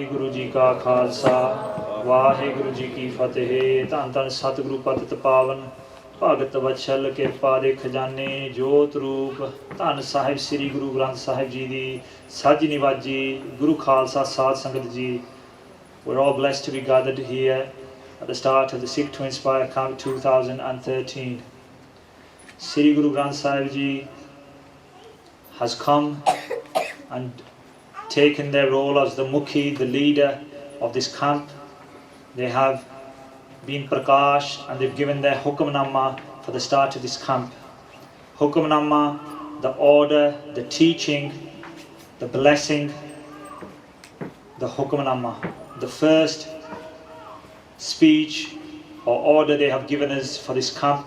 ਵਾਹਿਗੁਰੂ ਜੀ ਕਾ ਖਾਲਸਾ ਵਾਹਿਗੁਰੂ ਜੀ ਕੀ ਫਤਿਹ। ਧੰਨ ਧੰਨ ਸਤਿਗੁਰੂ ਪਤਿਤ ਪਾਵਨ ਭਗਤ ਵਤਸਲ ਕਿਰਪਾ ਦੇ ਖਜ਼ਾਨੇ ਜੋਤ ਰੂਪ ਧੰਨ ਸਾਹਿਬ ਸ੍ਰੀ ਗੁਰੂ ਗ੍ਰੰਥ ਸਾਹਿਬ ਜੀ ਦੀ ਸੱਜ ਨਿਵਾਜੀ ਗੁਰੂ ਖਾਲਸਾ ਸਾਧ ਸੰਗਤ ਜੀ। We're all blessed to be gathered here at the start of the Sikh to Inspire Camp 2013. Sri Guru Granth Sahib Ji has come and taken their role as the Mukhi, the leader of this camp. They have been Prakash and they've given their Hukamnama for the start of this camp. Hukamnama, the order, the teaching, the blessing, the Hukamnama. The first speech or order they have given us for this camp,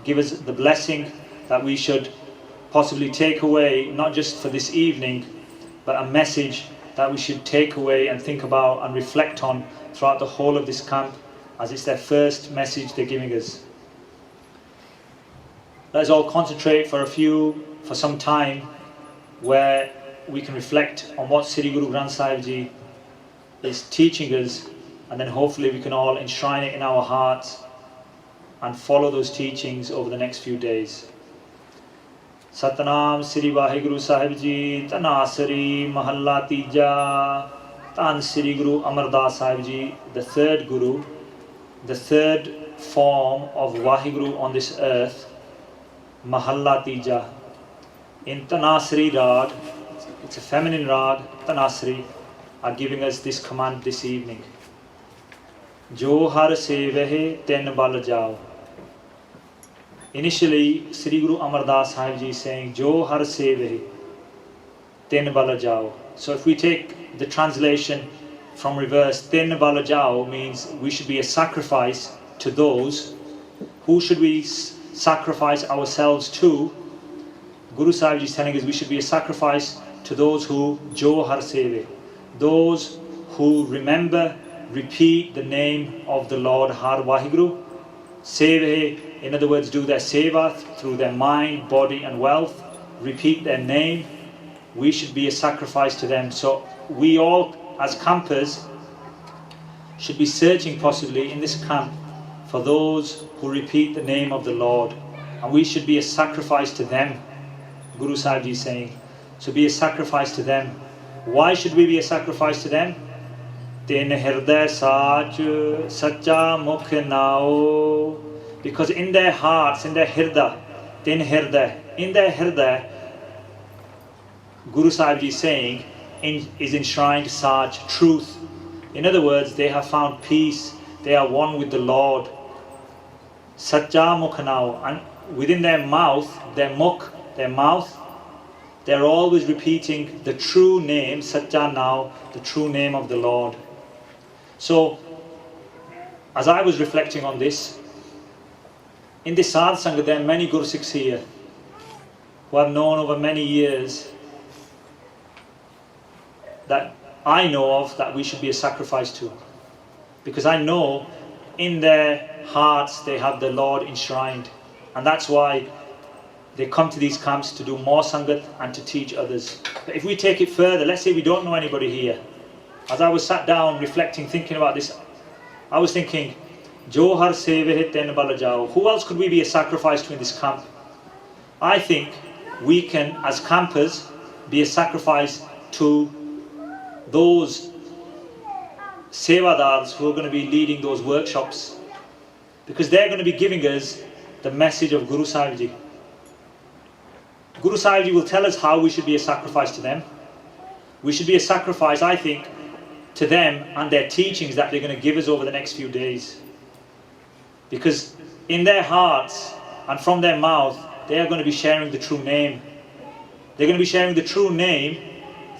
give us the blessing that we should possibly take away, not just for this evening, but a message that we should take away and think about and reflect on throughout the whole of this camp, as it's their first message they're giving us. Let's all concentrate for some time where we can reflect on what Sri Guru Granth Sahib Ji is teaching us, and then hopefully we can all enshrine it in our hearts and follow those teachings over the next few days. Satnam Sri Vaheguru Sahib Ji Tanasari Mahalla Tija Tan Sri Guru Amardas Sahib Ji, the third Guru, the third form of Vaheguru on this earth, Mahalla Tija. In Tanasri Rag, it's a feminine Rag, Tanasri, are giving us this command this evening. Jo har sevehe ten bal jao. Initially, Sri Guru Amardas Sahib Ji is saying, Jo har sevehe ten bal jao. So if we take the translation from reverse, ten bal jao means we should be a sacrifice to those. Who should we sacrifice ourselves to? Guru Sahib Ji is telling us we should be a sacrifice to those who Jo har sevehe. Those who remember, repeat the name of the Lord Har Vaheguru. Sevehe, in other words, do their seva through their mind, body and wealth. Repeat their name. We should be a sacrifice to them. So we all as campers should be searching possibly in this camp for those who repeat the name of the Lord. And we should be a sacrifice to them, Guru Sahib Ji is saying. So be a sacrifice to them. Why should we be a sacrifice to them? Tin hirday sach sacha mukh nao. Because in their hearts, in their hirda, tin hirday, in their hirday, Guru Sahib Ji is saying, is enshrined sach, truth. In other words, they have found peace. They are one with the Lord. Sacha mukh nao. And within their mouth, their mukh, their mouth, they're always repeating the true name, Satya now, the true name of the Lord. So, as I was reflecting on this, in this Sadh Sangha there are many Guru Sikhs here who I've known over many years that I know of that we should be a sacrifice to. Because I know in their hearts they have the Lord enshrined. And that's why they come to these camps to do more sangat and to teach others. But if we take it further, let's say we don't know anybody here. As I was sat down reflecting, thinking about this, I was thinking, Jo har sevehe ten bal jao. Who else could we be a sacrifice to in this camp? I think we can, as campers, be a sacrifice to those sevadars who are going to be leading those workshops. Because they're going to be giving us the message of Guru Sahib Ji. Guru Sahib Ji will tell us how we should be a sacrifice to them. We should be a sacrifice, I think, to them and their teachings that they're going to give us over the next few days. Because in their hearts and from their mouth, they are going to be sharing the true name. They're going to be sharing the true name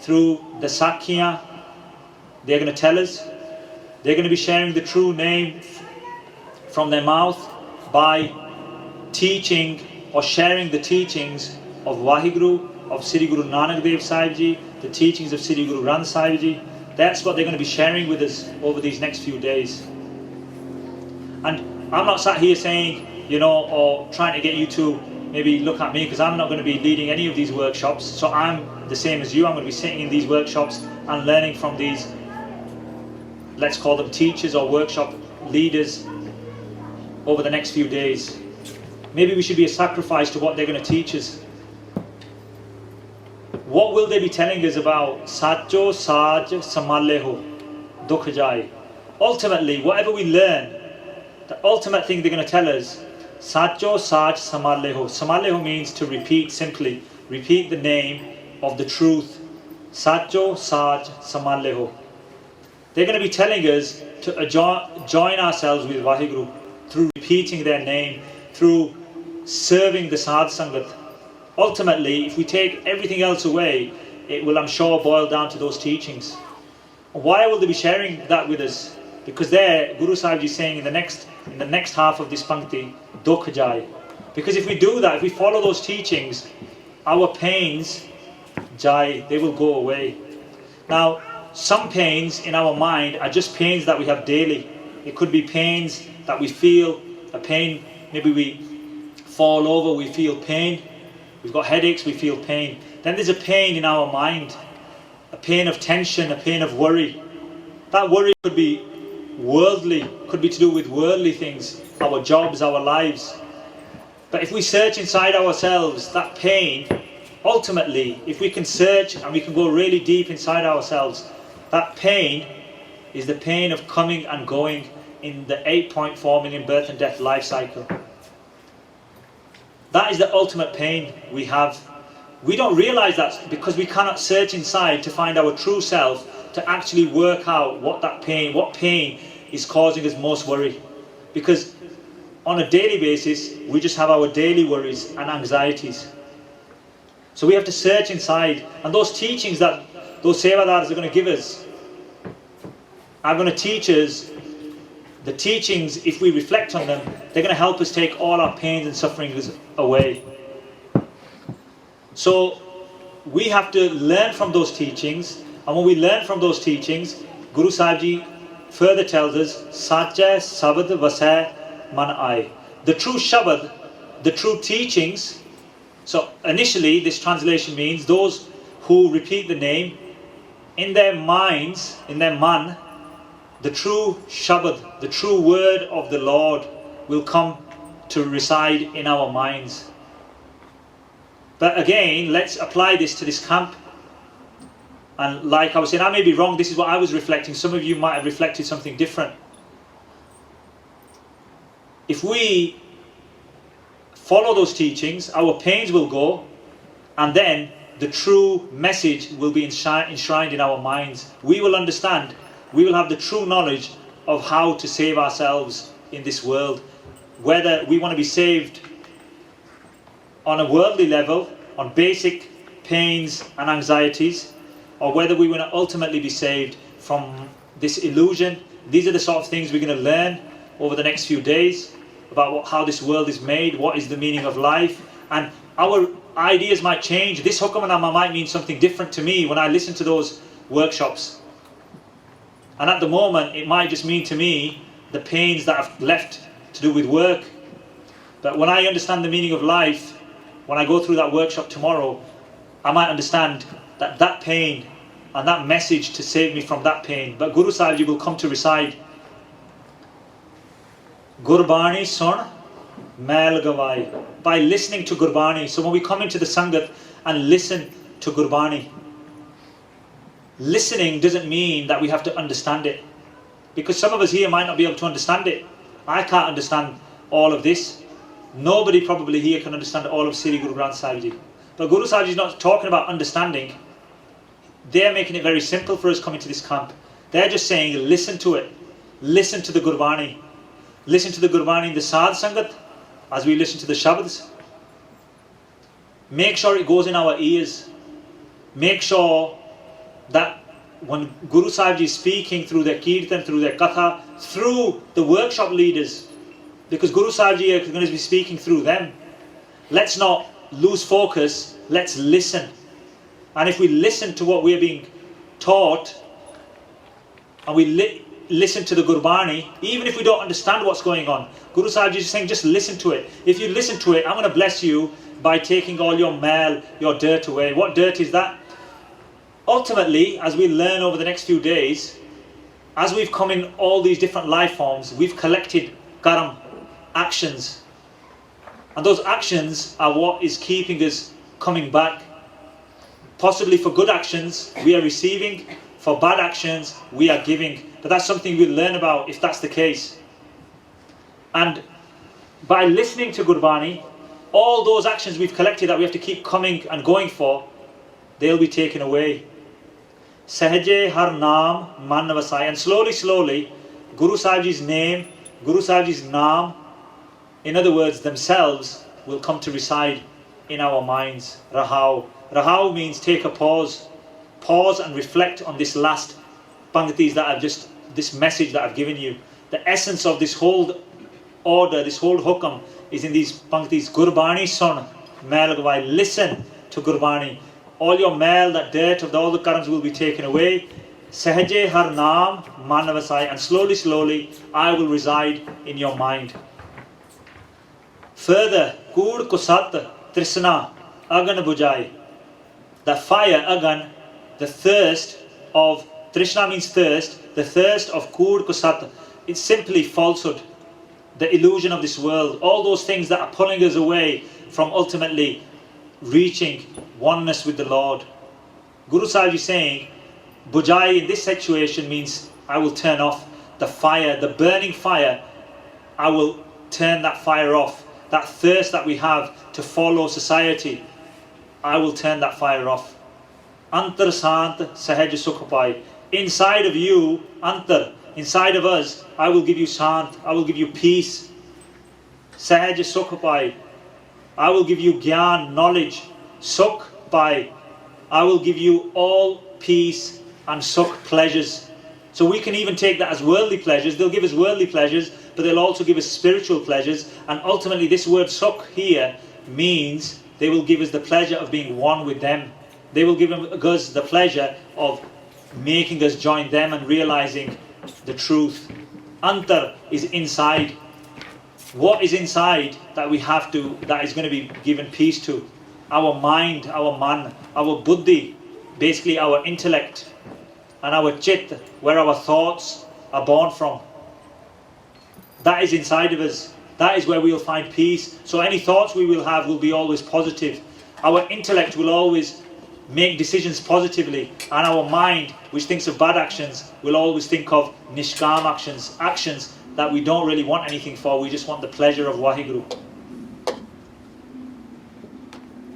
through the Sakya. They're going to tell us. They're going to be sharing the true name from their mouth by teaching or sharing the teachings of Vaheguru, of Sri Guru Nanak Dev Sahib Ji, the teachings of Sri Guru Granth Sahib Ji. That's what they're going to be sharing with us over these next few days. And I'm not sat here saying, or trying to get you to maybe look at me, because I'm not going to be leading any of these workshops. So I'm the same as you. I'm going to be sitting in these workshops and learning from these let's call them teachers or workshop leaders over the next few days. Maybe we should be a sacrifice to what they're going to teach us. What will they be telling us about Sacho Saj Samaleho Dukh Jai? Ultimately, whatever we learn, the ultimate thing they're going to tell us, Sacho Saj Samaleho. Samaleho means to repeat simply. Repeat the name of the truth. Sacho Saj Samaleho. They're going to be telling us to join ourselves with Vaheguru through repeating their name, through serving the Sadh Sangat. Ultimately, if we take everything else away, it will, I'm sure, boil down to those teachings. Why will they be sharing that with us? Because there, Guru Sahib Ji is saying in the next half of this pankti, Dukh Jai. Because if we do that, if we follow those teachings, our pains, Jai, they will go away. Now, some pains in our mind are just pains that we have daily. It could be pains that we feel, a pain, maybe we fall over, we feel pain. We've got headaches, we feel pain. Then there's a pain in our mind, a pain of tension, a pain of worry. That worry could be worldly, could be to do with worldly things, our jobs, our lives. But if we search inside ourselves, that pain, ultimately, if we can search and we can go really deep inside ourselves, that pain is the pain of coming and going in the 8.4 million birth and death life cycle. That is the ultimate pain we have. We don't realize that because we cannot search inside to find our true self, to actually work out what pain is causing us most worry. Because on a daily basis, we just have our daily worries and anxieties. So we have to search inside, and those teachings that those sevadars are going to give us are going to teach us. The teachings, if we reflect on them, they're going to help us take all our pains and sufferings away. So we have to learn from those teachings, and when we learn from those teachings, Guru Sahib Ji further tells us, Sacha Sabad Vasai Man Ai. The true Shabad, the true teachings. So initially this translation means those who repeat the name in their minds, in their man, the true Shabad, the true word of the Lord will come to reside in our minds. But again, let's apply this to this camp. And like I was saying, I may be wrong, this is what I was reflecting. Some of you might have reflected something different. If we follow those teachings, our pains will go, and then the true message will be enshrined in our minds. We will understand. We will have the true knowledge of how to save ourselves in this world. Whether we want to be saved on a worldly level, on basic pains and anxieties, or whether we want to ultimately be saved from this illusion. These are the sort of things we're going to learn over the next few days about how this world is made, what is the meaning of life, and our ideas might change. This Hukamnama might mean something different to me when I listen to those workshops. And at the moment, it might just mean to me the pains that I've left to do with work. But when I understand the meaning of life, when I go through that workshop tomorrow, I might understand that that pain and that message to save me from that pain. But Guru Sahib Ji will come to reside. Gurbani Sun Mail Gawai. By listening to Gurbani. So when we come into the Sangat and listen to Gurbani, listening doesn't mean that we have to understand it. Because some of us here might not be able to understand it. I can't understand all of this. Nobody probably here can understand all of Sri Guru Granth Sahib Ji. But Guru Sahib Ji is not talking about understanding. They're making it very simple for us coming to this camp. They're just saying, listen to it. Listen to the Gurbani. Listen to the Gurbani in the Sadh Sangat as we listen to the Shabads. Make sure it goes in our ears. Make sure that when Guru Sahib Ji is speaking through their Kirtan, through their Katha, through the workshop leaders, because Guru Sahib Ji is going to be speaking through them, let's not lose focus, let's listen. And if we listen to what we're being taught, and we listen to the Gurbani, even if we don't understand what's going on, Guru Sahib Ji is saying just listen to it. If you listen to it, I'm going to bless you by taking all your mal, your dirt away. What dirt is that? Ultimately, as we learn over the next few days, As we've come in all these different life forms, we've collected karam, actions. And those actions are what is keeping us coming back. Possibly for good actions, we are receiving. For bad actions, we are giving. But that's something we'll learn about if that's the case. And by listening to Gurbani, all those actions we've collected that we have to keep coming and going for, they'll be taken away. Sahaje har naam man vasai. And slowly, Guru Sahib Ji's name, Guru Sahib Ji's naam, in other words, themselves, will come to reside in our minds. Rahau. Rahau means take a pause. Pause and reflect on this last panktis that this message that I've given you. The essence of this whole order, this whole hukam is in these panktis. Gurbani sun, mail gavai. Listen to Gurbani. All your mail, that dirt of all the karams will be taken away. Sahaje har naam man vasai. And slowly, I will reside in your mind. Further, Kud kusat trisna agan bujai. The fire agan, the thirst of Trishna means thirst. The thirst of Kud kusat. It's simply falsehood, the illusion of this world. All those things that are pulling us away from ultimately reaching oneness with the Lord. Guru Sahib is saying, Bujai in this situation means I will turn off the fire, the burning fire. I will turn that fire off. That thirst that we have to follow society, I will turn that fire off. Antar Sant Sahaj Sukhapai. Inside of you, Antar, inside of us, I will give you Sant, I will give you peace. Sahaj Sukhapai. I will give you Gyan, knowledge. Sukh Pai. I will give you all peace and Sukh, pleasures. So we can even take that as worldly pleasures. They'll give us worldly pleasures, but they'll also give us spiritual pleasures. And ultimately this word Sukh here means they will give us the pleasure of being one with them. They will give us the pleasure of making us join them and realizing the truth. Antar is inside. What is inside that we have to, that is going to be given peace to? Our mind, our man, our buddhi, basically our intellect, and our chit, where our thoughts are born from. That is inside of us. That is where we'll find peace. So any thoughts we will have will be always positive. Our intellect will always make decisions positively, and our mind, which thinks of bad actions, will always think of nishkam actions, actions that we don't really want anything for, we just want the pleasure of Waheguru.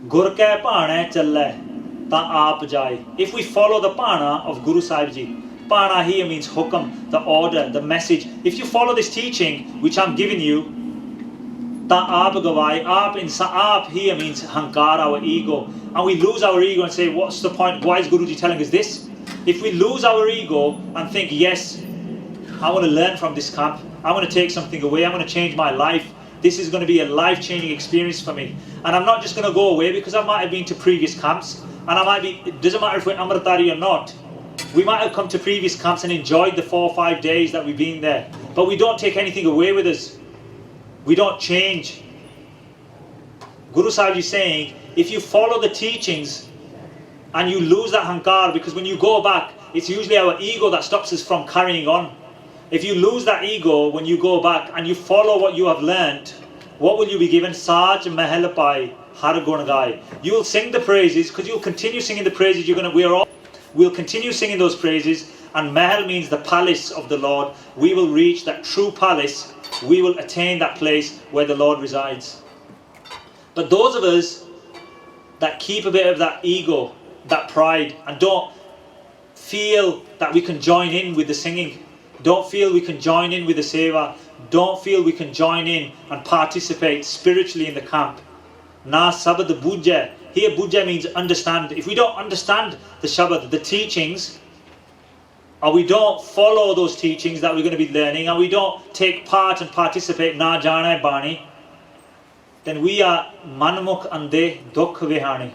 Gur ke paane challe ta aap jai. If we follow the pana of Guru Sahib Ji, pana here means hukam, the order, the message. If you follow this teaching which I'm giving you, ta aap gawai, aap here means hankar, our ego. And we lose our ego and say, what's the point? Why is Guruji telling us this? If we lose our ego and think, yes, I want to learn from this camp, I want to take something away, I want to change my life, this is going to be a life-changing experience for me. And I'm not just going to go away because I might have been to previous camps, and I might be, it doesn't matter if we're Amritari or not. We might have come to previous camps and enjoyed the 4 or 5 days that we've been there, but we don't take anything away with us. We don't change. Guru Sahib is saying, if you follow the teachings and you lose that hankar, because when you go back, it's usually our ego that stops us from carrying on. If you lose that ego when you go back and you follow what you have learnt, what will you be given? Saj mahal pai har gun gai. You will sing the praises, because you'll continue singing the praises. We'll continue singing those praises. And mahal means the palace of the Lord. We will reach that true palace. We will attain that place where the Lord resides. But those of us that keep a bit of that ego, that pride, and don't feel that we can join in with the singing, don't feel we can join in with the seva, don't feel we can join in and participate spiritually in the camp. Na sabad bujja. Here bujja means understand. If we don't understand the Shabad, the teachings, or we don't follow those teachings that we're going to be learning, and we don't take part and participate, na jana bani, then we are manmukh ande dukh vihani.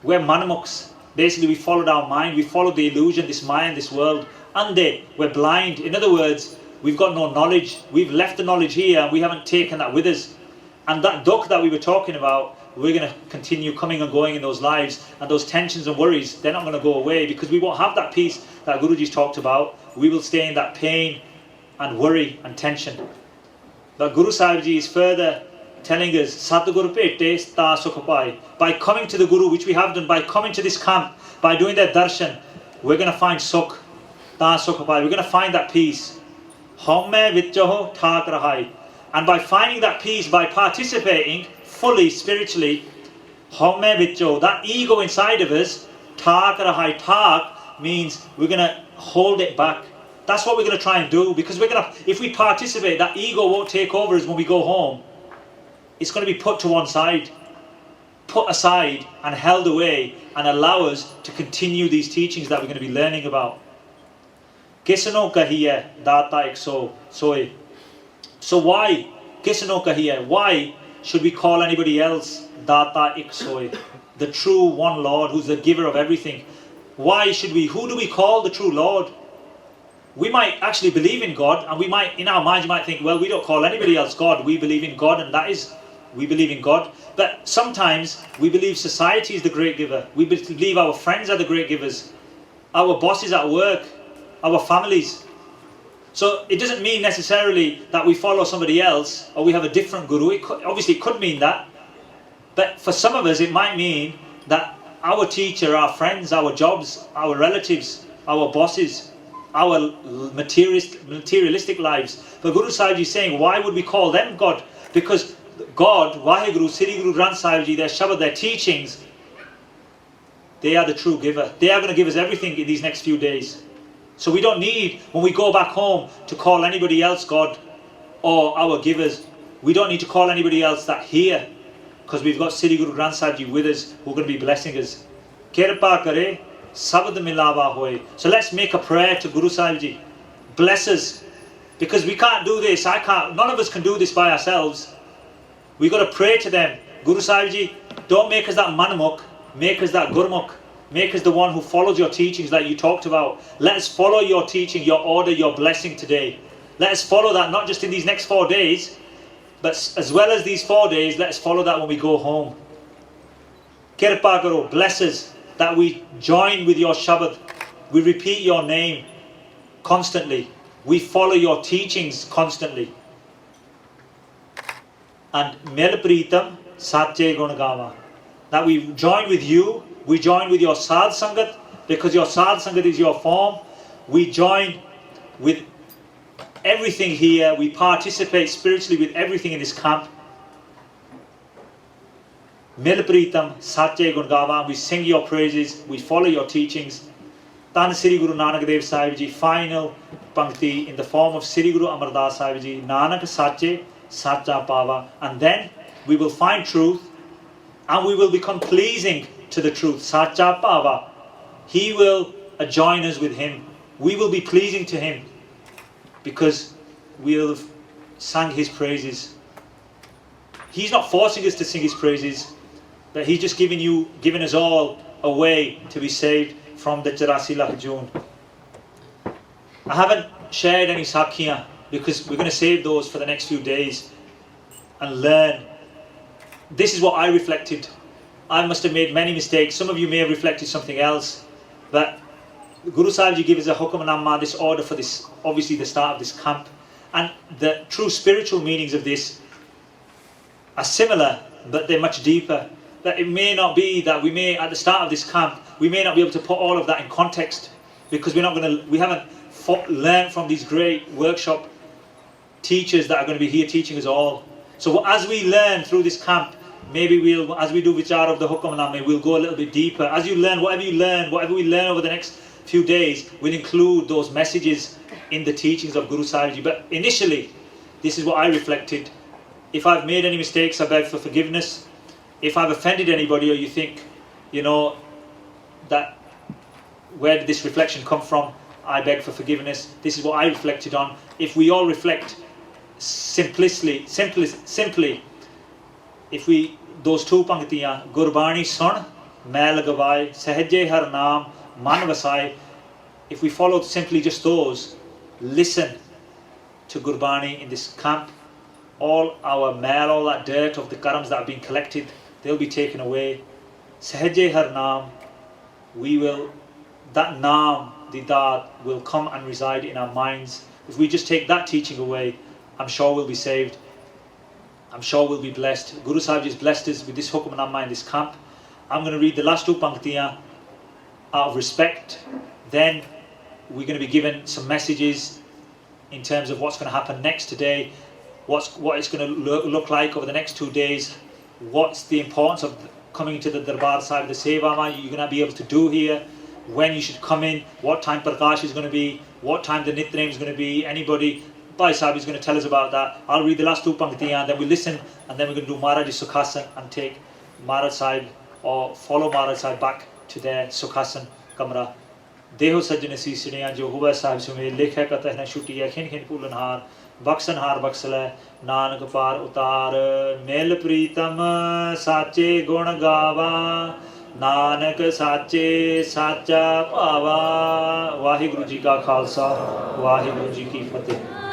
We're manmukhs. Basically, we followed our mind, we followed the illusion, this mind, this world. Ande, we're blind. In other words, we've got no knowledge. We've left the knowledge here and we haven't taken that with us. And that dukh that we were talking about, we're going to continue coming and going in those lives, and those tensions and worries, they're not going to go away, because we won't have that peace that Guruji's talked about. we will stay in that pain and worry and tension. But Guru Sahib Ji is further telling us, Satguru Pete ta sukh pai. By coming to the Guru, which we have done, by coming to this camp, by doing their darshan, we're going to find sukh, ta sukh pai. We're going to find that peace. Homme vichaho thak rahai. And by finding that peace, by participating fully spiritually, homme vichaho, that ego inside of us, thak rahai. Thak means we're going to hold it back. That's what we're going to try and do, because we're going to, if we participate, that ego won't take over us when we go home. It's going to be put to one side, put aside and held away, and allow us to continue these teachings that we're going to be learning about. Kisano kahiye data ek soe. So why? Kisano kahiye. Why should we call anybody else data ek soe? The true one Lord, who's the giver of everything. Why should we? Who do we call the true Lord? We might actually believe in God, and we might, in our minds, you might think, well, we don't call anybody else God. We believe in God, and that is, we believe in God. But sometimes we believe society is the great giver. We believe our friends are the great givers. Our bosses at work, our families. So it doesn't mean necessarily that we follow somebody else or we have a different guru. Obviously it could mean that. But for some of us it might mean that our teacher, our friends, our jobs, our relatives, our bosses, our materialistic lives. But Guru Sahib Ji is saying, why would we call them God? Because God, Waheguru, Sri Guru Granth Sahib Ji, their Shabad, their teachings, they are the true giver. They are going to give us everything in these next few days. So we don't need, when we go back home, to call anybody else God or our givers. We don't need to call anybody else that here, because we've got Sri Guru Granth Sahib Ji with us, who are going to be blessing us. Kirpa kare, sabad milawa hoye. So let's make a prayer to Guru Sahib Ji. Bless us. Because we can't do this. None of us can do this by ourselves. We've got to pray to them. Guru Sahib Ji, don't make us that manamuk. Make us that gurmukh. Make us the one who follows your teachings like you talked about. Let us follow your teaching, your order, your blessing today. Let us follow that not just in these next 4 days, but as well as these 4 days, let us follow that when we go home. Kirpa karo, bless us that we join with your Shabad. We repeat your name constantly. We follow your teachings constantly. And Mel Pritam Satche Gunagama. That we join with you, we join with your Sadh Sangat, because your Sadh Sangat is your form. We join with everything here, we participate spiritually with everything in this camp. Mil Pritam Satche Gunagama, we sing your praises, we follow your teachings. Tan Sri Guru Nanak Dev Sahib Ji, final Pankti in the form of Sri Guru Amar Das Sahib Ji, Nanak Satche Satcha Pava, and then we will find truth and we will become pleasing to the truth. Satcha Pava. He will join us with him. We will be pleasing to him because we will have sang his praises. He's not forcing us to sing his praises, but he's just giving us all a way to be saved from the 84 lakh June. I haven't shared any Sakhiyan because we're going to save those for the next few days and learn. This is what I reflected. I must have made many mistakes. Some of you may have reflected something else. But Guru Sahib Ji gave us a Hukamnama, this order for this, obviously the start of this camp. And the true spiritual meanings of this are similar, but they're much deeper. That it may not be that we may, at the start of this camp, we may not be able to put all of that in context because we haven't learned from these great workshop teachers that are going to be here teaching us all. So as we learn through this camp, maybe as we do Vichar of the Hukamnama, we'll go a little bit deeper. As you learn, whatever we learn over the next few days, we'll include those messages in the teachings of Guru Sahib Ji. But initially, this is what I reflected. If I've made any mistakes, I beg for forgiveness. If I've offended anybody, or you think, that where did this reflection come from, I beg for forgiveness. This is what I reflected on. If we all reflect simply, if we, those two panktiyan, Gurbani sun, mail gavai, sahajje har naam, man vasai, if we followed simply just those, listen to Gurbani in this camp, all our mail, all that dirt of the karams that have been collected, they'll be taken away. Sahajje har naam, we will, that naam, the Daat will come and reside in our minds. If we just take that teaching away, I'm sure we'll be saved. I'm sure we'll be blessed. Guru Sahib has blessed us with this Hukamnama in this camp. I'm going to read the last 2 panktiyan out of respect. Then we're going to be given some messages in terms of what's going to happen next today, what it's going to look like over the next 2 days, what's the importance of coming to the Darbar Sahib, the Sevama you're going to be able to do here, when you should come in, what time Prakash is going to be, what time the Nitnem is going to be, anybody. Bhai Sahib is going to tell us about that. I'll read the last 2 panktiyan, then we listen, and then we're going to do Maharaj Sukhasan and take Maharaj Sahib or follow Maharaj Sahib back to their Sukhasan Kamra. देहो सज्जन सीसड़ियाँ जो हुआ साहिब सुमेल लेखा कतः न छुटिया खिन खिन पुलनहार बक्सनहार बक्सलै नानक पार उतार mail प्रीतम साचे गुण गावा नानक साचे साचा भावा वाहिगुरु जी का खालसा वाहिगुरु जी की फतेह।